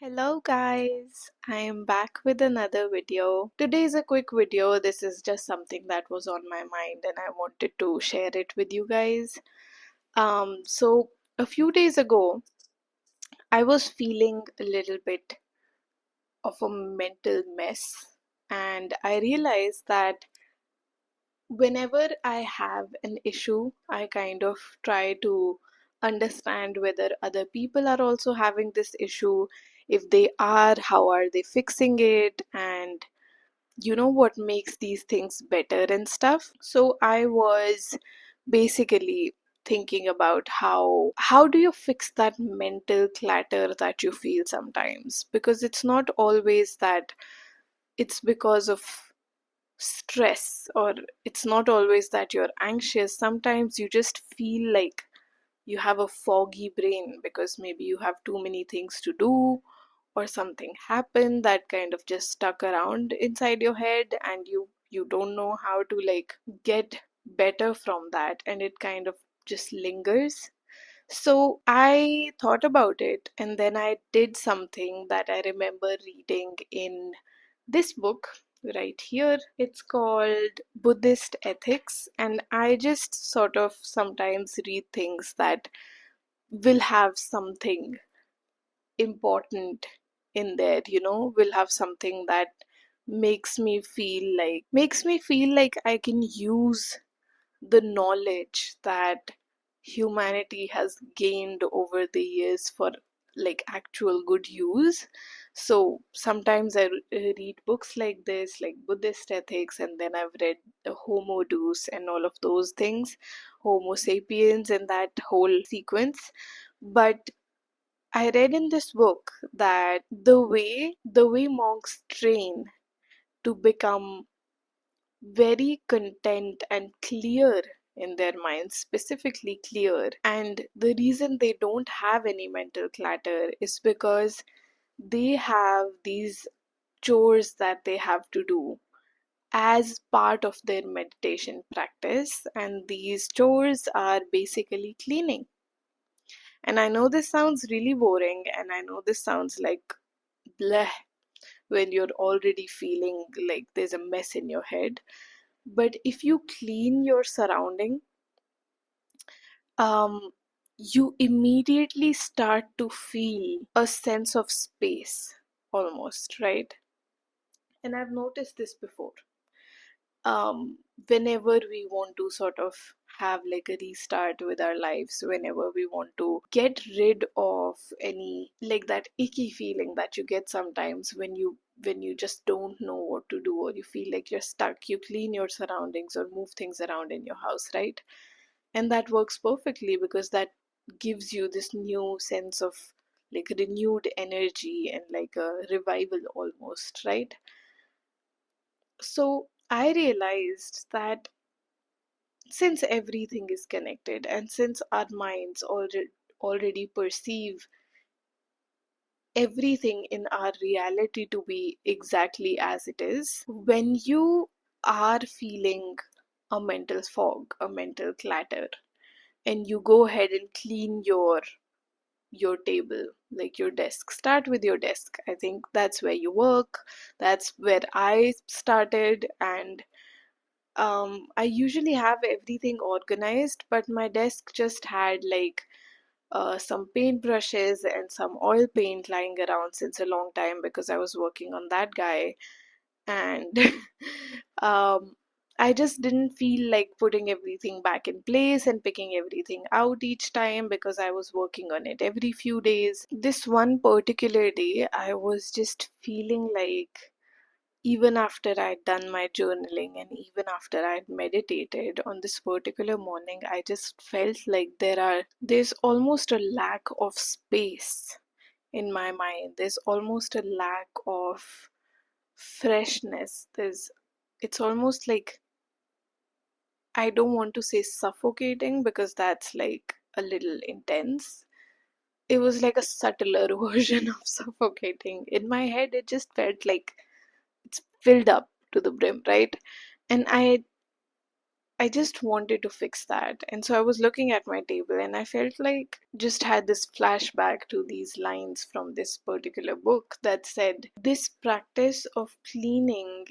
Hello guys, I am back with another video. Today is a quick video. This is just something that was on my mind and I wanted to share it with you guys. So a few days ago, I was feeling a little bit of a mental mess and I realized that whenever I have an issue, I kind of try to understand whether other people are also having this issue. If they are, how are they fixing it? And what makes these things better and stuff. So I was basically thinking about how do you fix that mental clutter that you feel sometimes, because it's not always that it's because of stress, or it's not always that you're anxious. Sometimes you just feel like you have a foggy brain because maybe you have too many things to do, or something happened that kind of just stuck around inside your head, and you don't know how to get better from that, and it kind of just lingers. So I thought about it, and then I did something that I remember reading in this book right here. It's called Buddhist Ethics, and I just sort of sometimes read things that will have something important in there, will have something that makes me feel like I can use the knowledge that humanity has gained over the years for actual good use. So sometimes I read books like this, like Buddhist ethics, and then I've read the Homo Deus and all of those things, Homo sapiens, and that whole sequence. But I read in this book that the way monks train to become very content and clear in their minds, specifically clear. And the reason they don't have any mental clutter is because they have these chores that they have to do as part of their meditation practice, and these chores are basically cleaning. And I know this sounds really boring, and I know this sounds like bleh when you're already feeling like there's a mess in your head. But if you clean your surrounding, um, you immediately start to feel a sense of space almost, right? And I've noticed this before. um, Whenever we want to sort of have like a restart with our lives, whenever we want to get rid of any like that icky feeling that you get sometimes when you just don't know what to do, or you feel like you're stuck, you clean your surroundings or move things around in your house, right? And that works perfectly because that gives you this new sense of like renewed energy and like a revival almost, right? So I realized that since everything is connected, and since our minds already perceive everything in our reality to be exactly as it is, when you are feeling a mental fog, a mental clutter, and you go ahead and clean your table, like your desk. Start with your desk. I think that's where you work. That's where I started. And I usually have everything organized, but my desk just had some paintbrushes and some oil paint lying around since a long time because I was working on that guy. And um, I just didn't feel like putting everything back in place and picking everything out each time because I was working on it every few days. This one particular day, I was just feeling like, even after I'd done my journaling and even after I'd meditated on this particular morning, I just felt like there's almost a lack of space in my mind. There's almost a lack of freshness. It's almost like, I don't want to say suffocating because that's like a little intense. It was like a subtler version of suffocating. In my head, it just felt like it's filled up to the brim, right? And I I just wanted to fix that. And so I was looking at my table and I felt like just had this flashback to these lines from this particular book that said this practice of cleaning,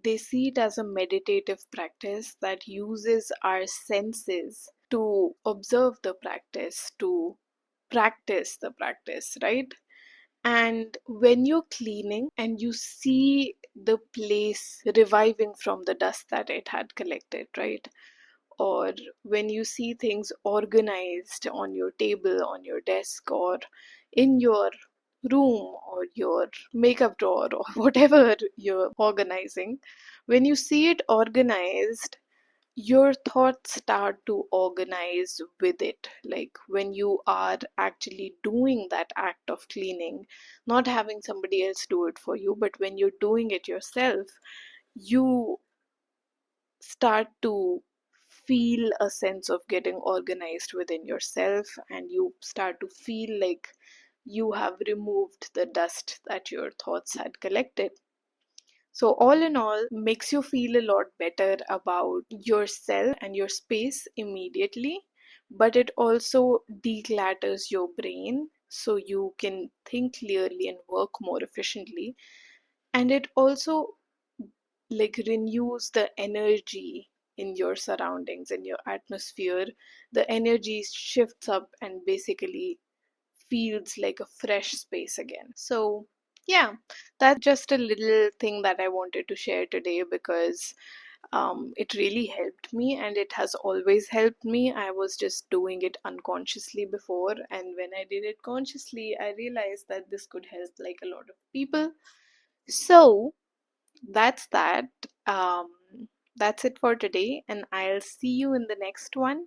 they see it as a meditative practice that uses our senses to observe the practice, to practice the practice, right? And when you're cleaning and you see the place reviving from the dust that it had collected, right? Or when you see things organized on your table, on your desk, or in your room, or your makeup drawer, or whatever you're organizing, when you see it organized, your thoughts start to organize with it. Like when you are actually doing that act of cleaning, not having somebody else do it for you, but when you're doing it yourself, you start to feel a sense of getting organized within yourself, and you start to feel like you have removed the dust that your thoughts had collected. So, all in all, makes you feel a lot better about yourself and your space immediately, but it also declutters your brain so you can think clearly and work more efficiently. And it also like renews the energy in your surroundings, in your atmosphere. The energy shifts up and basically feels like a fresh space again. So, yeah, that's just a little thing that I wanted to share today because it really helped me and it has always helped me. I was just doing it unconsciously before, and when I did it consciously, I realized that this could help like a lot of people. So, that's that. Um, that's it for today, and I'll see you in the next one.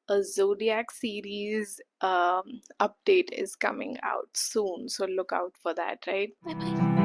A Zodiac series update is coming out soon, so look out for that, right? Bye bye.